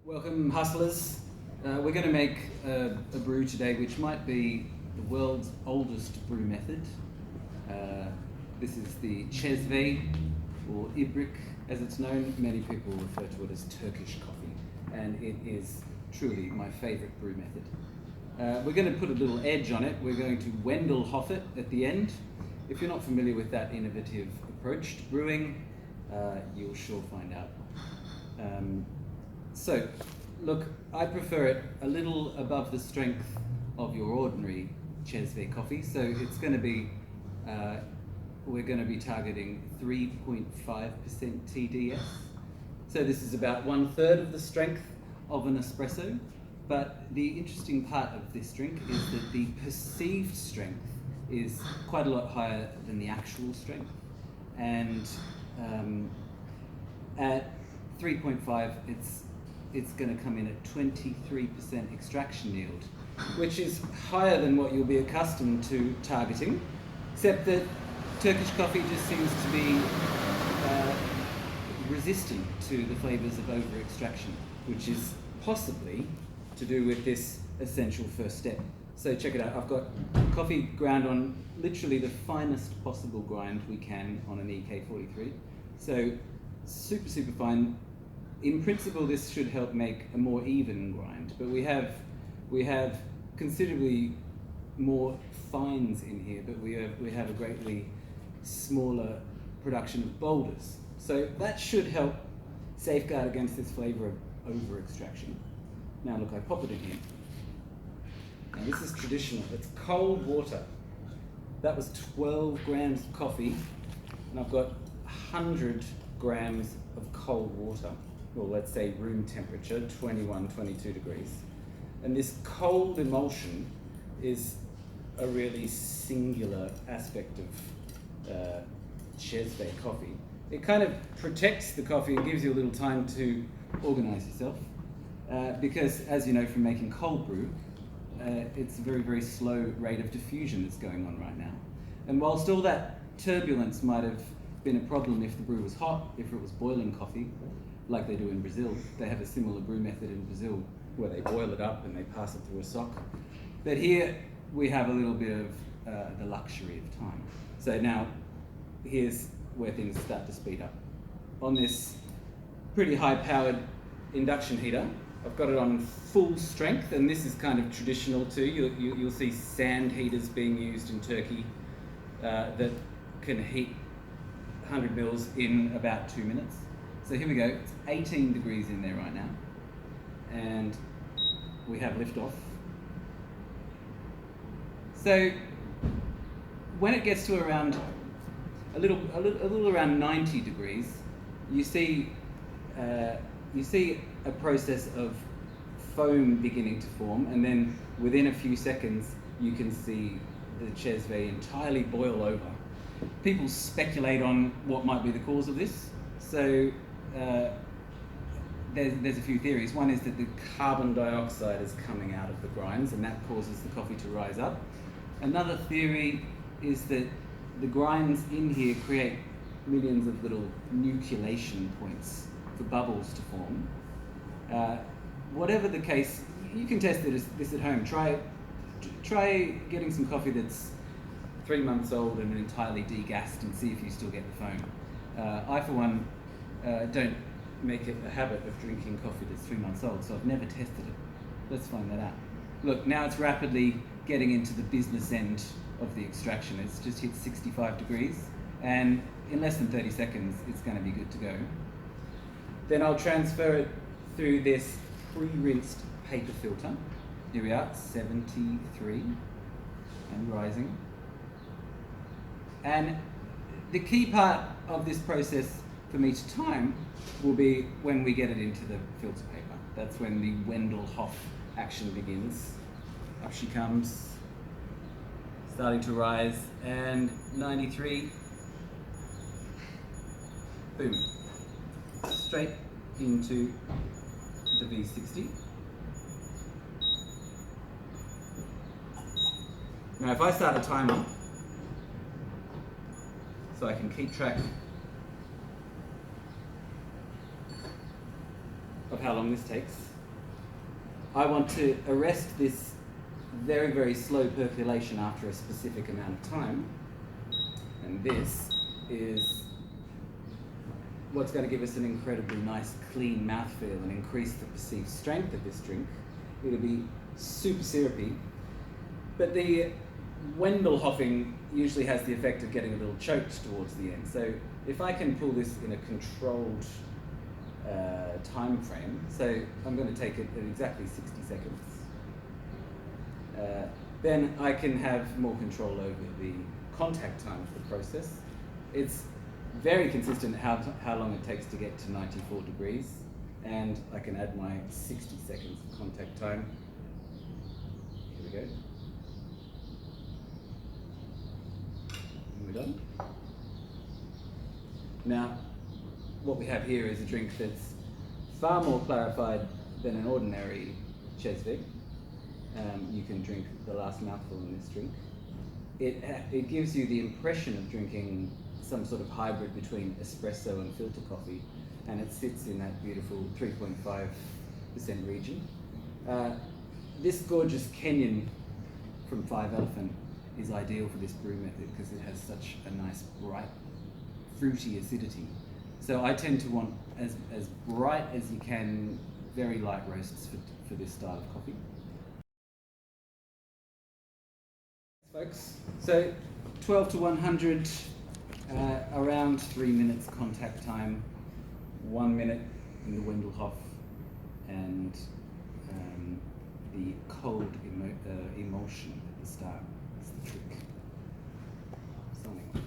Welcome, hustlers. We're going to make a brew today which might be the world's oldest brew method. This is the Çezve, or İbrek as it's known. Many people refer to it as Turkish coffee, and it is truly my favourite brew method. We're going to put a little edge on it. We're going to Wendelhoff it at the end. If you're not familiar with that innovative approach to brewing, you'll sure find out. So, look, I prefer it a little above the strength of your ordinary Çezve coffee. So it's going to be, we're going to be targeting 3.5% TDS. So this is about 1/3 of the strength of an espresso. But the interesting part of this drink is that the perceived strength is quite a lot higher than the actual strength. And at 3.5, it's going to come in at 23% extraction yield, which is higher than what you'll be accustomed to targeting, except that Turkish coffee just seems to be resistant to the flavours of over-extraction, which is possibly to do with this essential first step. So check it out, I've got coffee ground on literally the finest possible grind we can on an EK43. So super, super fine. In principle, this should help make a more even grind, but we have considerably more fines in here, but we have a greatly smaller production of boulders. So that should help safeguard against this flavour of over-extraction. Now look, I pop it in here. Now this is traditional, it's cold water. That was 12 grams of coffee, and I've got 100 grams of cold water. Well, let's say room temperature, 21, 22 degrees. And this cold emulsion is a really singular aspect of Çezve coffee. It kind of protects the coffee and gives you a little time to organize yourself. Because, as you know from making cold brew, it's a very, very slow rate of diffusion that's going on right now. And whilst all that turbulence might have been a problem if the brew was hot, if it was boiling coffee, like they do in Brazil. They have a similar brew method in Brazil where they boil it up and they pass it through a sock. But here we have a little bit of the luxury of time. So now here's where things start to speed up. On this pretty high-powered induction heater, I've got it on full strength, and this is kind of traditional too. You'll see sand heaters being used in Turkey that can heat 100 mils in about 2 minutes. So here we go, it's 18 degrees in there right now, and we have liftoff. So when it gets to around a little around 90 degrees, you see a process of foam beginning to form, and then within a few seconds you can see the Çezve entirely boil over. People speculate on what might be the cause of this. So there's a few theories. One is that the carbon dioxide is coming out of the grinds, and that causes the coffee to rise up. Another theory is that the grinds in here create millions of little nucleation points for bubbles to form. Whatever the case, you can test this at home. Try getting some coffee that's 3 months old and entirely degassed and see if you still get the foam. I, for one, don't make it a habit of drinking coffee that's 3 months old, so I've never tested it. Let's find that out. Look, now it's rapidly getting into the business end of the extraction. It's just hit 65 degrees, and in less than 30 seconds, it's going to be good to go. Then I'll transfer it through this pre-rinsed paper filter. Here we are, 73 and rising. And the key part of this process for me to time will be when we get it into the filter paper. That's when the Wendelhoff action begins. Up she comes, starting to rise, and 93, boom, straight into the V60. Now if I start a timer, so I can keep track of how long this takes. I want to arrest this very, very slow percolation after a specific amount of time. And this is what's going to give us an incredibly nice, clean mouthfeel and increase the perceived strength of this drink. It'll be super syrupy. But the Wendelhoffing usually has the effect of getting a little choked towards the end. So if I can pull this in a controlled time frame, so I'm going to take it at exactly 60 seconds, then I can have more control over the contact time of the process. It's very consistent how long it takes to get to 94 degrees, and I can add my 60 seconds of contact time. Here we go. And we're done. Now, what we have here is a drink that's far more clarified than an ordinary Cheswick. You can drink the last mouthful in this drink. It gives you the impression of drinking some sort of hybrid between espresso and filter coffee, and it sits in that beautiful 3.5% region. This gorgeous Kenyan from Five Elephant is ideal for this brew method because it has such a nice, bright, fruity acidity. So I tend to want as bright as you can, very light roasts for this style of coffee. Folks, so 12 to 100, around 3 minutes contact time, 1 minute in the Wendelhoff, and the cold emulsion at the start. That's the trick. Signing off.